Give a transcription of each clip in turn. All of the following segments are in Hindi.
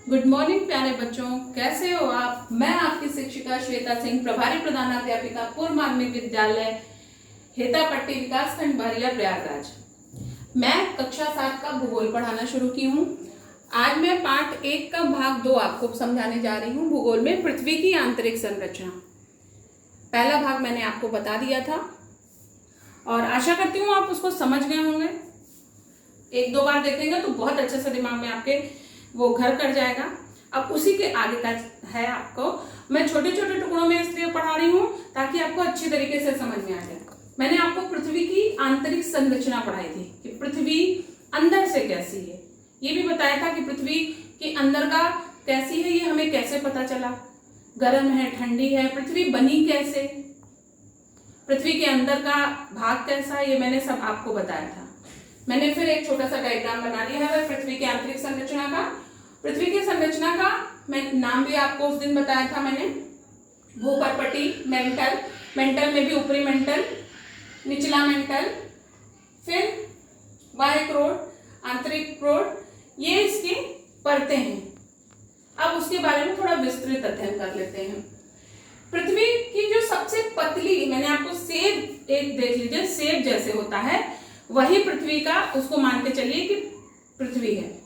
गुड मॉर्निंग प्यारे बच्चों, कैसे हो आप। मैं आपकी शिक्षिका श्वेता सिंह, प्रभारी प्रधानाध्यापिका पूर्व माध्यमिक विद्यालय हेतापट्टी विकासखंड बहरिया प्रयागराज। मैं कक्षा 7 का भूगोल पढ़ाना शुरू की हूँ। आज मैं पाठ 1 का भाग 2 आपको समझाने जा रही हूँ। भूगोल में पृथ्वी की आंतरिक संरचना। पहला भाग मैंने आपको बता दिया था और आशा करती हूँ आप उसको समझ गए होंगे। 1-2 बार देखेंगे तो बहुत अच्छे से दिमाग में आपके वो घर कर जाएगा। अब उसी के आगे का है, आपको मैं छोटे छोटे टुकड़ों में इसलिए पढ़ा रही हूँ ताकि आपको अच्छी तरीके से समझ में आ जाए। मैंने आपको पृथ्वी की आंतरिक संरचना पढ़ाई थी कि पृथ्वी अंदर से कैसी है। ये भी बताया था कि पृथ्वी के अंदर का कैसी है, ये हमें कैसे पता चला, गर्म है, ठंडी है, पृथ्वी बनी कैसे, पृथ्वी के अंदर का भाग कैसा है, ये मैंने सब आपको बताया था। मैंने फिर एक छोटा सा डायग्राम बना लिया है पृथ्वी की आंतरिक संरचना का। पृथ्वी की संरचना का मैं नाम भी आपको उस दिन बताया था मैंने। भूपर्पटी, मेंटल, मेंटल में भी ऊपरी मेंटल, निचला मेंटल, फिर बाह्य क्रोड, आंतरिक क्रोड, ये इसकी परतें हैं। अब उसके बारे में थोड़ा विस्तृत अध्ययन कर लेते हैं। पृथ्वी की जो सबसे पतली, मैंने आपको सेब एक देख लीजिए, सेब जैसे होता है वही पृथ्वी का, उसको मान के चलिए कि पृथ्वी है।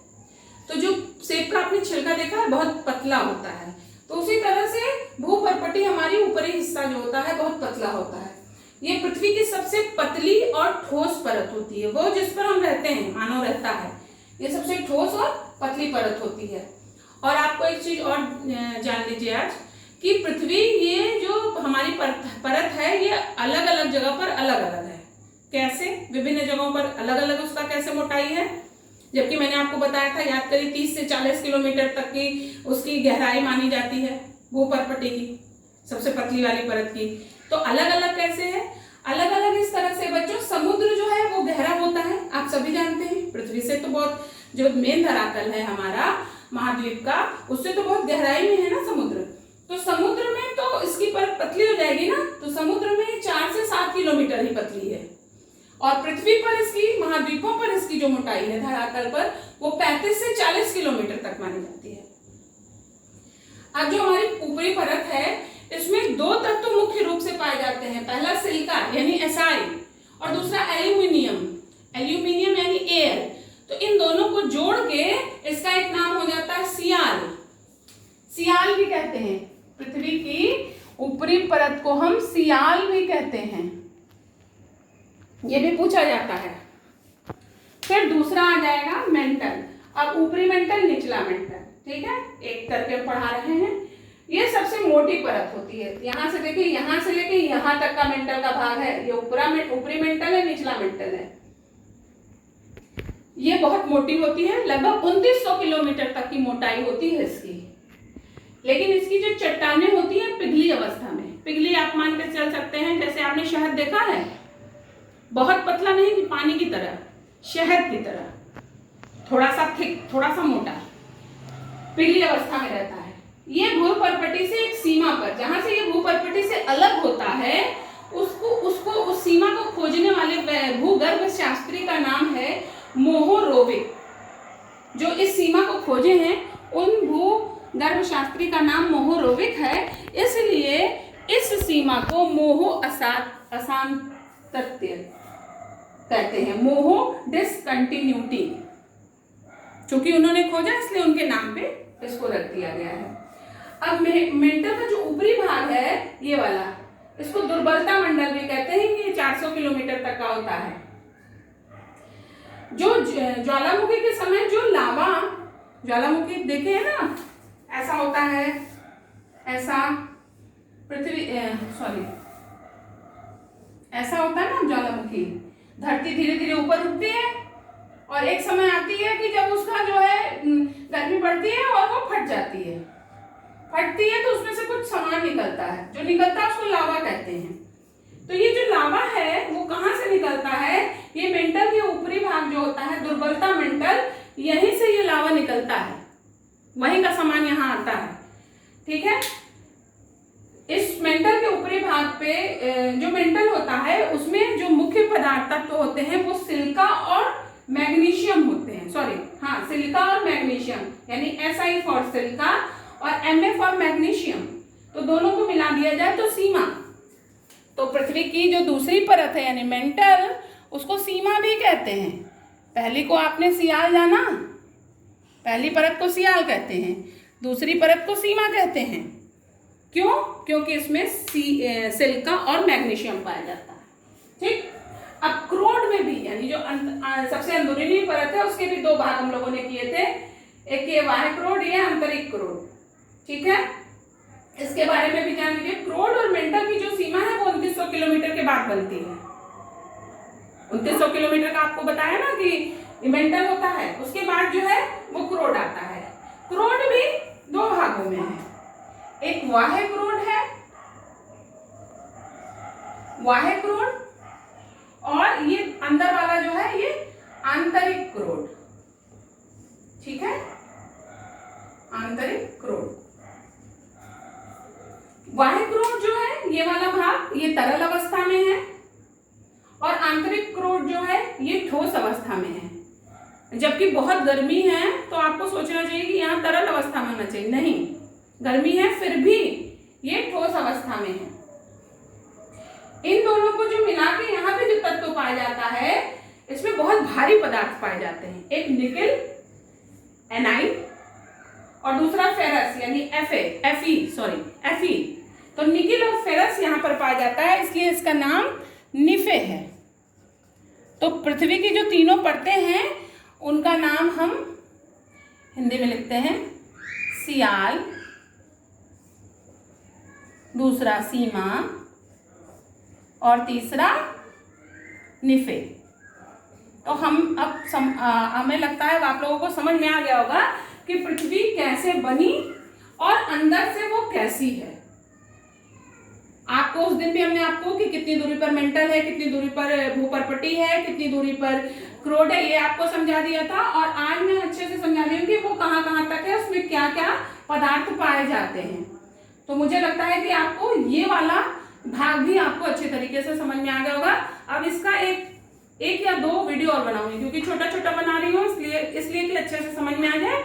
तो जो सेब का आपने छिलका देखा है बहुत पतला होता है, तो उसी तरह से भूपर्पटी हमारी ऊपरी हिस्सा जो होता है बहुत पतला होता है। ये पृथ्वी की सबसे पतली और ठोस परत होती है, वो जिस पर हम रहते हैं, मानव रहता है, ये सबसे ठोस और पतली परत होती है। और आपको एक चीज और जान लीजिए आज कि पृथ्वी, ये जो हमारी परत है, ये अलग अलग जगह पर अलग अलग है। कैसे? विभिन्न जगहों पर अलग अलग उसका कैसे मोटाई है, जबकि मैंने आपको बताया था, याद करिए, 30 से 40 किलोमीटर तक की उसकी गहराई मानी जाती है भूपर्पटी की, सबसे पतली वाली परत की। तो अलग अलग कैसे है? अलग अलग इस तरह से बच्चों, समुद्र जो है वो गहरा होता है, आप सभी जानते हैं। पृथ्वी से तो बहुत, जो मेन धरातल है हमारा महाद्वीप का, उससे तो बहुत गहराई में है ना समुद्र। तो समुद्र में तो इसकी परत पतली हो जाएगी ना, तो समुद्र में 4 से 7 किलोमीटर ही पतली है। और पृथ्वी पर इसकी, महाद्वीपों पर इसकी जो मोटाई है धरातल पर, वो 35 से 40 किलोमीटर तक मानी जाती है। अब जो हमारी ऊपरी परत है, इसमें 2 तत्व मुख्य रूप से पाए जाते हैं। पहला सिलिका यानी एसआई, और दूसरा एल्यूमिनियम, एल्यूमिनियम यानी एयर। तो इन दोनों को जोड़ के इसका एक नाम हो जाता है सियाल। सियाल भी कहते हैं, पृथ्वी की ऊपरी परत को हम सियाल भी कहते हैं, ये भी पूछा जाता है। फिर दूसरा आ जाएगा मेंटल। अब ऊपरी मेंटल, निचला मेंटल, ठीक है, एक करके पढ़ा रहे हैं। ये सबसे मोटी परत होती है। यहां से देखिए, यहां से लेके यहां तक का मेंटल का भाग है, ये ऊपरी मेंटल है, निचला मेंटल है। ये बहुत मोटी होती है, लगभग 2900 किलोमीटर तक की मोटाई होती है इसकी। लेकिन इसकी जो चट्टानें होती है पिघली अवस्था में, पिघली आप मान के चल सकते हैं, जैसे आपने शहद देखा है, बहुत पतला नहीं कि पानी की तरह, शहद की तरह, थोड़ा सा थिक, थोड़ा सा मोटा, पिघली अवस्था में रहता है। ये भूपर्पटी से एक सीमा पर, जहां से ये भूपर्पटी से अलग होता है, उसको उस सीमा को खोजने वाले भूगर्भ शास्त्री का नाम है मोहोरोविक। जो इस सीमा को खोजे हैं उन भूगर्भ शास्त्री का नाम मोहोरोविक है, इसलिए इस सीमा को मोहो असांतत्य कहते हैं, मोहो डिसकंटिन्यूटी। चूंकि उन्होंने खोजा इसलिए उनके नाम पे इसको रख दिया गया है। अब मेंटल का जो ऊपरी भाग है, ये वाला, इसको दुर्बलता मंडल भी कहते हैं। ये 400 किलोमीटर तक का होता है। जो ज्वालामुखी के समय जो लावा, ज्वालामुखी देखे है ना, ऐसा होता है, ऐसा पृथ्वी, सॉरी, ऐसा होता है ना ज्वालामुखी, धरती धीरे धीरे ऊपर उठती है और एक समय आती है कि जब उसका जो है गर्मी बढ़ती है और वो फट जाती है। फटती है तो उसमें से कुछ सामान निकलता है, जो निकलता है उसको लावा कहते हैं। तो ये जो लावा है वो कहाँ से निकलता है? ये मेंटल के ऊपरी भाग जो होता है, दुर्बलता मेंटल, यहीं से ये लावा निकलता है, वहीं का सामान यहाँ आता है, ठीक है। इस मेंटल के ऊपरी भाग पे जो मेंटल होता है, उसमें जो मुख्य पदार्थ तत्व होते हैं वो सिलिका और मैग्नीशियम होते हैं, सॉरी हाँ, सिलिका और मैग्नीशियम, यानी SI फॉर सिलिका और Ma फॉर मैग्नीशियम, तो दोनों को मिला दिया जाए तो सीमा। तो पृथ्वी की जो दूसरी परत है यानी मेंटल, उसको सीमा भी कहते हैं। पहली को आपने सियाल जाना, पहली परत को सियाल कहते हैं, दूसरी परत को सीमा कहते हैं। क्यों? क्योंकि इसमें सिलिका और मैग्नीशियम पाया जाता है। ठीक, अब क्रोड में भी, यानी जो सबसे अंदरूनी परत है, उसके भी दो भाग हम लोगों ने किए थे, एक ये बाह्य क्रोड, ये आंतरिक क्रोड। ठीक है, इसके बारे में भी जान लीजिए। क्रोड और मेंटल की जो सीमा है वो 2900 किलोमीटर के बाद बनती है। 2900 किलोमीटर का आपको बताया ना कि मेंटल होता है, उसके बाद जो है वो क्रोड आता है। क्रोड भी दो भागों में है, एक बाह्य क्रोड है, बाह्य क्रोड, और ये अंदर वाला जो है ये आंतरिक क्रोड। ठीक है, आंतरिक क्रोड। बाह्य क्रोड जो है ये वाला भाग, ये तरल अवस्था में है, और आंतरिक क्रोड जो है ये ठोस अवस्था में है। जबकि बहुत गर्मी है तो आपको सोचना चाहिए कि यहाँ तरल अवस्था में होना चाहिए, नहीं, गर्मी है फिर भी ये ठोस अवस्था में है। इन दोनों को जो मिला के यहाँ पे जो तत्व पाया जाता है, इसमें बहुत भारी पदार्थ पाए जाते हैं। एक निकेल एनाइन और दूसरा फेरस यानी Fe। तो निकेल और फेरस यहाँ पर पाया जाता है, इसलिए इसका नाम निफे है। तो पृथ्वी की जो तीनों परतें हैं उनका नाम हम हिंदी में लिखते हैं सियाल, दूसरा सीमा और तीसरा निफे। तो हम अब हमें लगता है आप लोगों को समझ में आ गया होगा कि पृथ्वी कैसे बनी और अंदर से वो कैसी है। आपको उस दिन भी हमने आपको कि कितनी दूरी पर मेंटल है, कितनी दूरी पर भूपर्पटी है, कितनी दूरी पर क्रोड है, ये आपको समझा दिया था। और आज मैं अच्छे से समझा रही हूँ कि वो कहाँ कहाँ तक है, उसमें क्या क्या पदार्थ पाए जाते हैं। तो मुझे लगता है कि आपको ये वाला भाग भी आपको अच्छे तरीके से समझ में आ गया होगा। अब इसका एक या दो वीडियो और बनाऊंगी, क्योंकि छोटा छोटा बना रही हूँ, इसलिए कि अच्छे से समझ में आ जाए।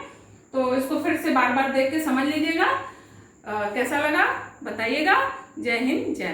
तो इसको फिर से बार बार देख के समझ लीजिएगा। कैसा लगा बताइएगा। जय हिंद, जय